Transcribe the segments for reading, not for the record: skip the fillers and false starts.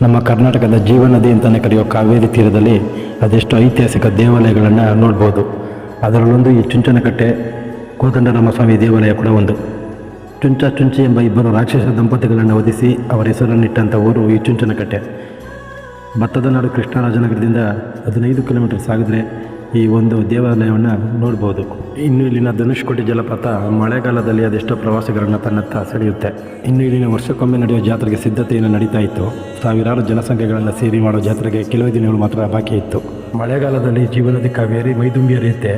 ನಮ್ಮ ಕರ್ನಾಟಕದ ಜೀವನದಿ ಅಂತಲೇ ಕರೆಯೋ ಕಾವೇರಿ ತೀರದಲ್ಲಿ ಅದೆಷ್ಟು ಐತಿಹಾಸಿಕ ದೇವಾಲಯಗಳನ್ನು ನೋಡ್ಬೋದು. ಅದರಲ್ಲೊಂದು ಈ ಚುಂಚನಕಟ್ಟೆ ಕೋದಂಡರಾಮಸ್ವಾಮಿ ದೇವಾಲಯ ಕೂಡ ಒಂದು. ಚುಂಚಿ ಎಂಬ ಇಬ್ಬರು ರಾಕ್ಷಸ ದಂಪತಿಗಳನ್ನು ವಧಿಸಿ ಅವರ ಹೆಸರನ್ನಿಟ್ಟಂಥ ಊರು ಈ ಚುಂಚನಕಟ್ಟೆ. ಭತ್ತದ ನಾಡು ಕೃಷ್ಣರಾಜನಗರದಿಂದ 15 ಕಿಲೋಮೀಟರ್ ಸಾಗಿದ್ರೆ ಈ ಒಂದು ದೇವಾಲಯವನ್ನು ನೋಡ್ಬೋದು. ಇನ್ನು ಇಲ್ಲಿನ ಧನುಷ್ಕೋಟಿ ಜಲಪಾತ ಮಳೆಗಾಲದಲ್ಲಿ ಅದೆಷ್ಟೋ ಪ್ರವಾಸಿಗರನ್ನು ತನ್ನತ್ತ ಸೆಳೆಯುತ್ತೆ. ಇನ್ನು ಇಲ್ಲಿನ ವರ್ಷಕ್ಕೊಮ್ಮೆ ನಡೆಯುವ ಜಾತ್ರೆಗೆ ಸಿದ್ಧತೆಯನ್ನು ನಡೀತಾ ಇತ್ತು. ಸಾವಿರಾರು ಜನಸಂಖ್ಯೆಗಳನ್ನು ಸೇರಿ ಮಾಡೋ ಜಾತ್ರೆಗೆ ಕೆಲವೇ ದಿನಗಳು ಮಾತ್ರ ಬಾಕಿ ಇತ್ತು. ಮಳೆಗಾಲದಲ್ಲಿ ಜೀವನದಿ ಕಾವೇರಿ ಮೈದುಂಬಿ ಹರಿಯುತ್ತೆ.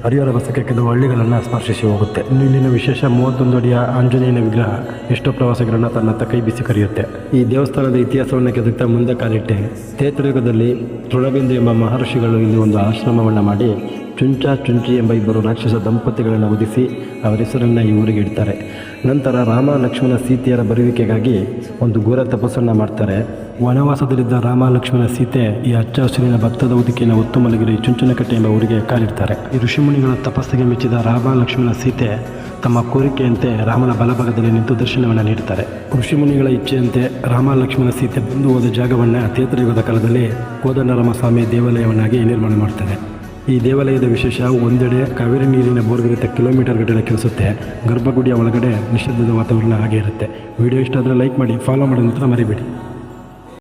ಹರಿಯುವ ರಭಸಕ್ಕೆ ಕೆಲವು ಹಳ್ಳಿಗಳನ್ನು ಸ್ಪರ್ಶಿಸಿ ಹೋಗುತ್ತೆ. ಇನ್ನು ಇಲ್ಲಿನ ವಿಶೇಷ 31 ಅಡಿಯ ಆಂಜನೇಯನ ವಿಗ್ರಹ ಎಷ್ಟೋ ಪ್ರವಾಸಿಗರನ್ನು ತನ್ನತ್ತ ಕೈ ಬಿಸಿ ಕರೆಯುತ್ತೆ. ಈ ದೇವಸ್ಥಾನದ ಇತಿಹಾಸವನ್ನು ಕೆದಕ್ತಾ ಮುಂದೆ ಕಾಲಿಟ್ಟೆ. ತ್ರೇತಾಯುಗದಲ್ಲಿ ತೃಣಬಿಂದು ಎಂಬ ಮಹರ್ಷಿಗಳು ಇಲ್ಲಿ ಒಂದು ಆಶ್ರಮವನ್ನು ಮಾಡಿ ಚುಂಚಿ ಎಂಬ ಇಬ್ಬರು ರಾಕ್ಷಸ ದಂಪತಿಗಳನ್ನು ವಧಿಸಿ ಅವರ ಹೆಸರನ್ನು ಈ ಊರಿಗೆ ಇಡ್ತಾರೆ. ನಂತರ ರಾಮ ಲಕ್ಷ್ಮಣ ಸೀತೆಯರ ಬರುವಿಕೆಗಾಗಿ ಒಂದು ಘೋರ ತಪಸ್ಸನ್ನು ಮಾಡ್ತಾರೆ. ವನವಾಸದಲ್ಲಿದ್ದ ರಾಮ ಲಕ್ಷ್ಮಣ ಸೀತೆ ಈ ಹಚ್ಚ ಹಸಿರಿನ ಭತ್ತದ ಉದಿಕೆಯನ್ನು ಹೊತ್ತು ಮಲಗಿರಿ ಚುಂಚನಕಟ್ಟೆ ಎಂಬ ಊರಿಗೆ ಕಾಲಿಡ್ತಾರೆ. ಈ ಋಷಿಮುನಿಗಳ ತಪಸ್ಸಿಗೆ ಮೆಚ್ಚಿದ ರಾಮ ಲಕ್ಷ್ಮಣ ಸೀತೆ ತಮ್ಮ ಕೋರಿಕೆಯಂತೆ ರಾಮನ ಬಲಭಾಗದಲ್ಲಿ ನಿಂತು ದರ್ಶನವನ್ನು ನೀಡುತ್ತಾರೆ. ಋಷಿಮುನಿಗಳ ಇಚ್ಛೆಯಂತೆ ರಾಮ ಲಕ್ಷ್ಮಣ ಸೀತೆ ಬಂದು ಹೋದ ಜಾಗವನ್ನು ತ್ರೇತಾಯುಗದ ಕಾಲದಲ್ಲಿ ಕೋದಂಡರಾಮಸ್ವಾಮಿ ದೇವಾಲಯವನ್ನಾಗಿ ನಿರ್ಮಾಣ ಮಾಡ್ತಾರೆ. ಈ ದೇವಾಲಯದ ವಿಶೇಷ ಒಂದೆಡೆ ಕಾವೇರಿ ನೀರಿನ ಬೋರ್ಗರಿತ ಕಿಲೋಮೀಟರ್ ಗಟ್ಟಲೆ ಕೆಲಸುತ್ತೆ. ಗರ್ಭಗುಡಿಯ ಒಳಗಡೆ ನಿಷೇಧದ ವಾತಾವರಣ ಹಾಗೆ ಇರುತ್ತೆ. ವಿಡಿಯೋ ಇಷ್ಟ ಆದರೆ ಲೈಕ್ ಮಾಡಿ, ಫಾಲೋ ಮಾಡೋ ನಂತರ ಮರಿಬೇಡಿ.